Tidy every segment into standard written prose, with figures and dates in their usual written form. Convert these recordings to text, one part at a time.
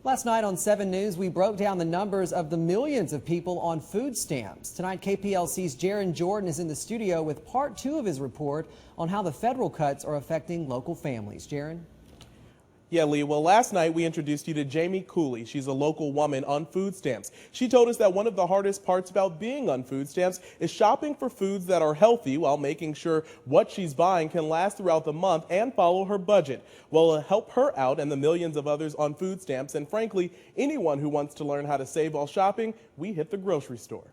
Last night on 7 News, we broke down the numbers of the millions of people on food stamps. Tonight, KPLC's Gerron is in the studio with part 2 of his report on how the federal cuts are affecting local families. Gerron? Yeah, Lee. Well, last night we introduced you to Jamie Cooley. She's a local woman on food stamps. She told us that one of the hardest parts about being on food stamps is shopping for foods that are healthy while making sure what she's buying can last throughout the month and follow her budget. Well, to help her out and the millions of others on food stamps, and frankly, anyone who wants to learn how to save while shopping, we hit the grocery store.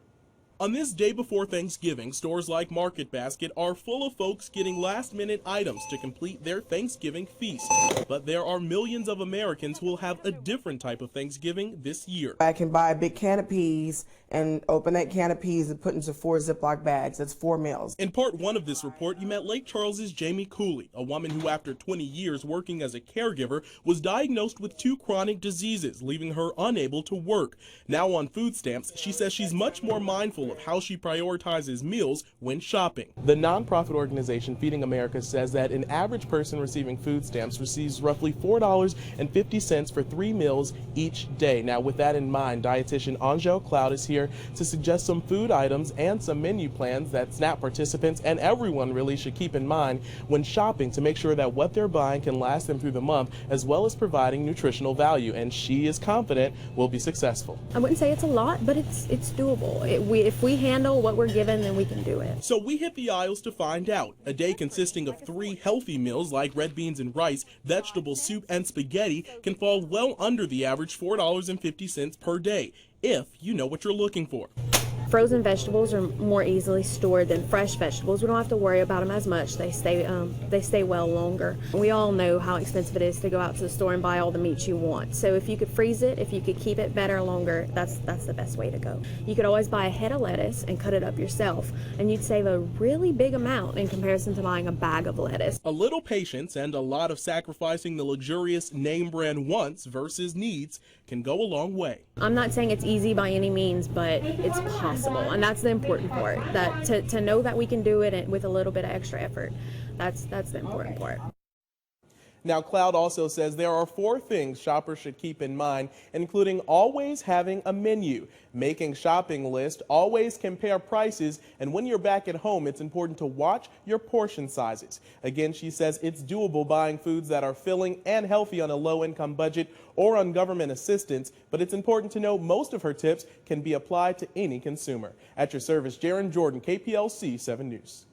On this day before Thanksgiving, stores like Market Basket are full of folks getting last-minute items to complete their Thanksgiving feast. But there are millions of Americans who will have a different type of Thanksgiving this year. I can buy a big can of peas and open that can of peas and put into 4 Ziploc bags. That's 4 meals. In part 1 of this report, you met Lake Charles's Jamie Cooley, a woman who after 20 years working as a caregiver was diagnosed with 2 chronic diseases, leaving her unable to work. Now on food stamps, she says she's much more mindful of how she prioritizes meals when shopping. The nonprofit organization Feeding America says that an average person receiving food stamps receives roughly $4.50 for 3 meals each day. Now, with that in mind, dietitian Angel Cloud is here to suggest some food items and some menu plans that SNAP participants and everyone really should keep in mind when shopping to make sure that what they're buying can last them through the month, as well as providing nutritional value. And she is confident we'll be successful. I wouldn't say it's a lot, but it's doable. If we handle what we're given, then we can do it. So we hit the aisles to find out. A day consisting of 3 healthy meals like red beans and rice, vegetable soup, and spaghetti can fall well under the average $4.50 per day, if you know what you're looking for. Frozen vegetables are more easily stored than fresh vegetables. We don't have to worry about them as much. They stay well longer. We all know how expensive it is to go out to the store and buy all the meat you want. So if you could freeze it, if you could keep it better longer, that's the best way to go. You could always buy a head of lettuce and cut it up yourself, and you'd save a really big amount in comparison to buying a bag of lettuce. A little patience and a lot of sacrificing the luxurious name brand wants versus needs can go a long way. I'm not saying it's easy by any means, but it's possible. And that's the important part, that to know that we can do it with a little bit of extra effort. That's the important part. Now, Cloud also says there are 4 things shoppers should keep in mind, including always having a menu, making shopping lists, always compare prices, and when you're back at home, it's important to watch your portion sizes. Again, she says it's doable buying foods that are filling and healthy on a low-income budget or on government assistance, but it's important to know most of her tips can be applied to any consumer. At your service, Gerron, KPLC 7 News.